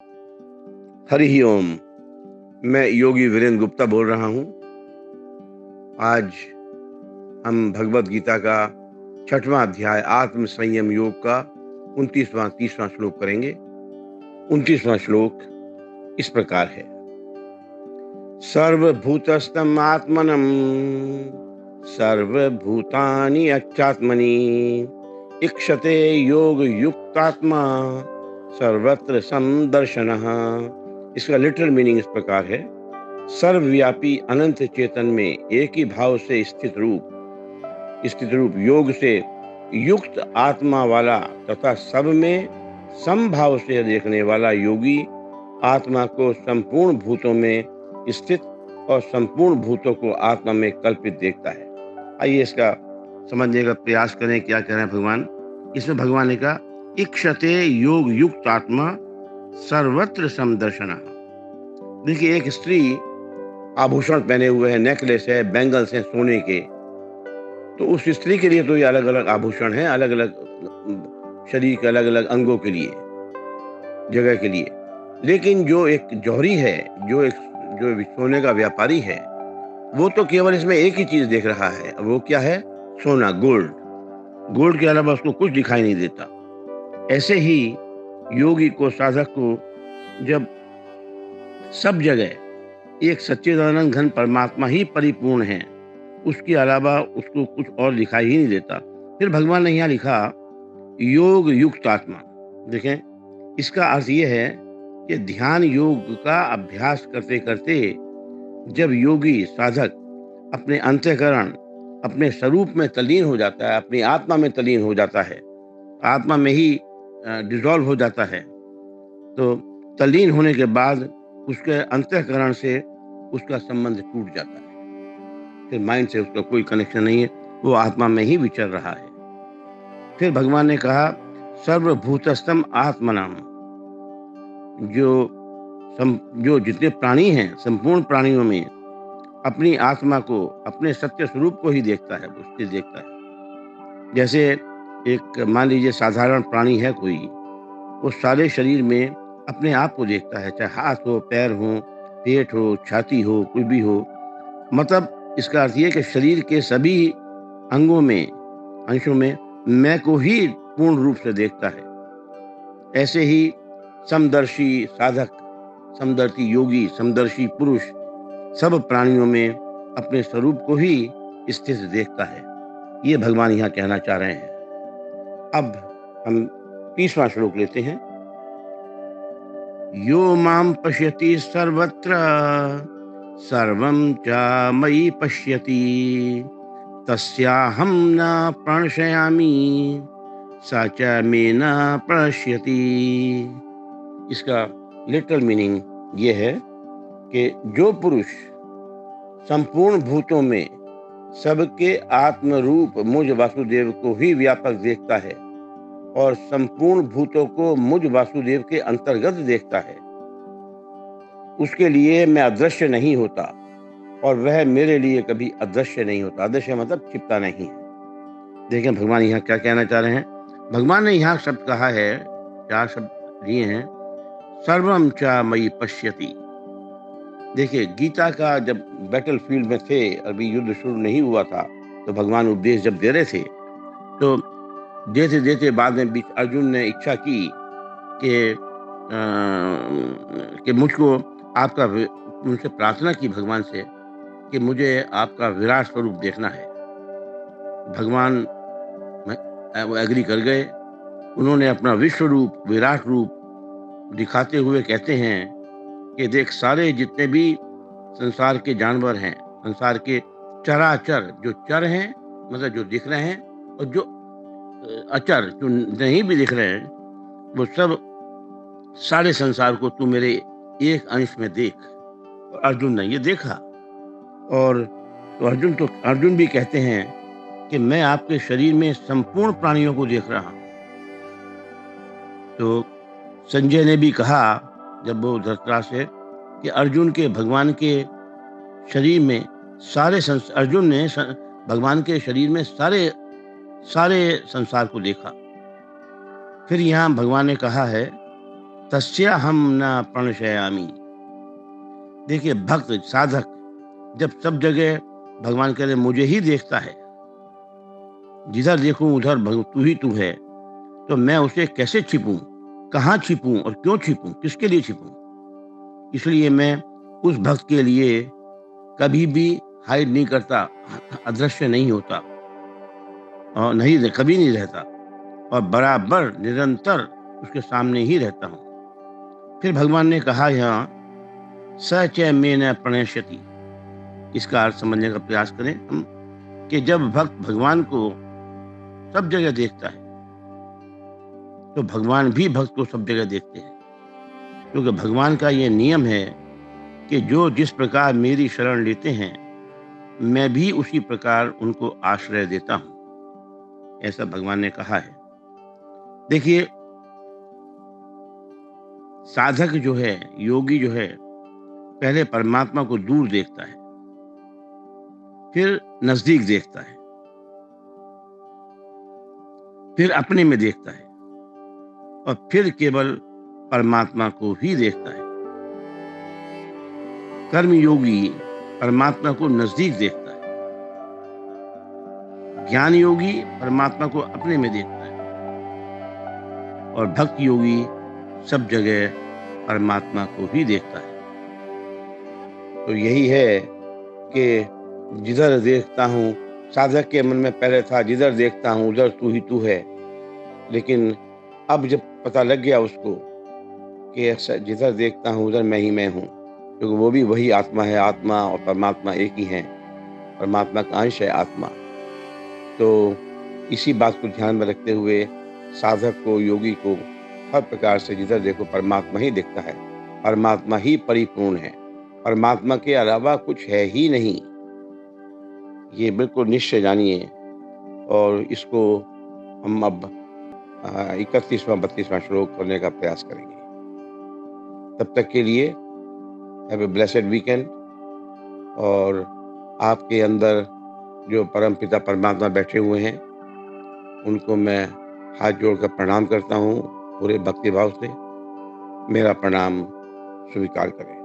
हरि ओम। मैं योगी वीरेंद्र गुप्ता बोल रहा हूँ। आज हम भगवत गीता का 6वां अध्याय आत्म संयम योग का 29वां 30वां श्लोक करेंगे। 29वां श्लोक इस प्रकार है। सर्वभूतस्थम् आत्मनं सर्वभूतानि अच्चात्मनि इक्षते योग युक्तात्मा सर्वत्र समदर्शनः। इसका लिटरल मीनिंग इस प्रकार है। सर्वव्यापी अनंत चेतन में एक ही भाव से स्थित रूप योग से युक्त आत्मा वाला तथा सब में समभाव से देखने वाला योगी आत्मा को संपूर्ण भूतों में स्थित और संपूर्ण भूतों को आत्मा में कल्पित देखता है। आइए इसका समझने का प्रयास करें। क्या कह रहे हैं भगवान? इसमें भगवान ने कहा, इक्षते योग युक्त आत्मा सर्वत्र समदर्शना। देखिए, एक स्त्री आभूषण पहने हुए है, नेकलेस है, बैंगल्स हैं सोने के, तो उस स्त्री के लिए तो ये अलग अलग आभूषण है, अलग अलग शरीर के अलग अलग अंगों के लिए, जगह के लिए। लेकिन जो एक जौहरी है, जो सोने का व्यापारी है, वो तो केवल इसमें एक ही चीज देख रहा है। वो क्या है? सोना, गोल्ड। गोल्ड के अलावा उसको कुछ दिखाई नहीं देता। ऐसे ही योगी को, साधक को, जब सब जगह एक सच्चिदानंद घन परमात्मा ही परिपूर्ण है, उसके अलावा उसको कुछ और दिखाई ही नहीं देता। फिर भगवान ने यहाँ लिखा योग युक्त आत्मा। देखें, इसका अर्थ ये है कि ध्यान योग का अभ्यास करते करते जब योगी साधक अपने अंतःकरण, अपने स्वरूप में तल्लीन हो जाता है, अपनी आत्मा में तल्लीन हो जाता है, आत्मा में ही डिसॉल्व हो जाता है, तो तल्लीन होने के बाद उसके अंतःकरण से उसका संबंध टूट जाता है। फिर माइंड से उसका कोई कनेक्शन नहीं है, वो आत्मा में ही विचर रहा है। फिर भगवान ने कहा सर्वभूतस्थम आत्मनाम। जो जितने प्राणी हैं, संपूर्ण प्राणियों में अपनी आत्मा को, अपने सत्य स्वरूप को ही देखता है, उससे देखता है। जैसे एक मान लीजिए साधारण प्राणी है कोई, वो सारे शरीर में अपने आप को देखता है, चाहे हाथ हो, पैर हो, पेट हो, छाती हो, कुछ भी हो। मतलब इसका अर्थ ये कि शरीर के सभी अंगों में, अंशों में मैं को ही पूर्ण रूप से देखता है। ऐसे ही समदर्शी साधक, समदर्शी योगी, समदर्शी पुरुष सब प्राणियों में अपने स्वरूप को ही स्थित देखता है। ये भगवान यहाँ कहना चाह रहे हैं। अब हम 30वां श्लोक लेते हैं। यो माम पश्यति सर्वत्र सर्वं च मयि पश्यति तस्याहं न प्रणश्यामि स च मे न प्रणश्यति। इसका लिटरल मीनिंग ये है कि जो पुरुष संपूर्ण भूतों में सबके आत्म रूप मुझ वासुदेव को ही व्यापक देखता है और संपूर्ण भूतों को मुझ वासुदेव के अंतर्गत देखता है, उसके लिए मैं अदृश्य नहीं होता और वह मेरे लिए कभी अदृश्य नहीं होता। अदृश्य मतलब छिपता नहीं है। देखें भगवान यहाँ क्या कहना चाह रहे हैं। भगवान ने यहाँ शब्द कहा है, 4 शब्द दिए हैं, सर्वम च मयि पश्यति। देखिए, गीता का जब बैटल फील्ड में थे, अभी युद्ध शुरू नहीं हुआ था, तो भगवान उपदेश जब दे रहे थे, तो देते देते बाद में बीच अर्जुन ने इच्छा की कि मुझको आपका, उनसे प्रार्थना की भगवान से कि मुझे आपका विराट स्वरूप देखना है। भगवान वो एग्री कर गए। उन्होंने अपना विश्व रूप, विराट रूप दिखाते हुए कहते हैं कि देख, सारे जितने भी संसार के जानवर हैं, संसार के चराचर, जो चर हैं मतलब जो दिख रहे हैं, और जो अचर जो नहीं भी दिख रहे हैं, वो सब सारे संसार को तू मेरे एक अंश में देख। और अर्जुन ने ये देखा, और तो अर्जुन भी कहते हैं कि मैं आपके शरीर में संपूर्ण प्राणियों को देख रहा हूं। तो संजय ने भी कहा जब वो धृतराष्ट्र से कि अर्जुन के भगवान के शरीर में अर्जुन ने भगवान के शरीर में सारे संसार को देखा। फिर यहाँ भगवान ने कहा है तस्य हम न प्रणशयामि। देखिए भक्त साधक जब सब जगह भगवान कह रहे मुझे ही देखता है, जिधर देखूं उधर तू ही तू है, तो मैं उसे कैसे छिपूं, कहाँ छिपूं और क्यों छिपूं, किसके लिए छिपूं। इसलिए मैं उस भक्त के लिए कभी भी हाइड नहीं करता, अदृश्य नहीं होता और कभी नहीं रहता और बराबर निरंतर उसके सामने ही रहता हूँ। फिर भगवान ने कहा यहाँ स च मे न प्रणश्यति। इसका अर्थ समझने का प्रयास करें हम कि जब भक्त भगवान को सब जगह देखता है तो भगवान भी भक्त को सब जगह देखते हैं, क्योंकि भगवान का ये नियम है कि जो जिस प्रकार मेरी शरण लेते हैं मैं भी उसी प्रकार उनको आश्रय देता हूँ, ऐसा भगवान ने कहा है। देखिए साधक जो है, योगी जो है, पहले परमात्मा को दूर देखता है, फिर नजदीक देखता है, फिर अपने में देखता है और फिर केवल परमात्मा को ही देखता है। कर्म योगी परमात्मा को नजदीक देखता है, ज्ञान योगी परमात्मा को अपने में देखता है और भक्त योगी सब जगह परमात्मा को ही देखता है। तो यही है कि जिधर देखता हूँ, साधक के मन में पहले था जिधर देखता हूँ उधर तू ही तू है, लेकिन अब जब पता लग गया उसको कि ऐसा जिधर देखता हूँ उधर मैं ही मैं हूँ, क्योंकि वो भी वही आत्मा है, आत्मा और परमात्मा एक ही है, परमात्मा का अंश है आत्मा। तो इसी बात को ध्यान में रखते हुए साधक को, योगी को हर प्रकार से जिधर देखो परमात्मा ही दिखता है, परमात्मा ही परिपूर्ण है, परमात्मा के अलावा कुछ है ही नहीं। ये बिल्कुल निश्चय जानिए और इसको हम अब 31वां 32वां श्लोक करने का प्रयास करेंगे। तब तक के लिए हैव ए ब्लेसेड वीकेंड। और आपके अंदर जो परमपिता परमात्मा बैठे हुए हैं उनको मैं हाथ जोड़कर प्रणाम करता हूँ पूरे भक्ति भाव से। मेरा प्रणाम स्वीकार करें।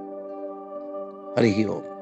हरि ओम।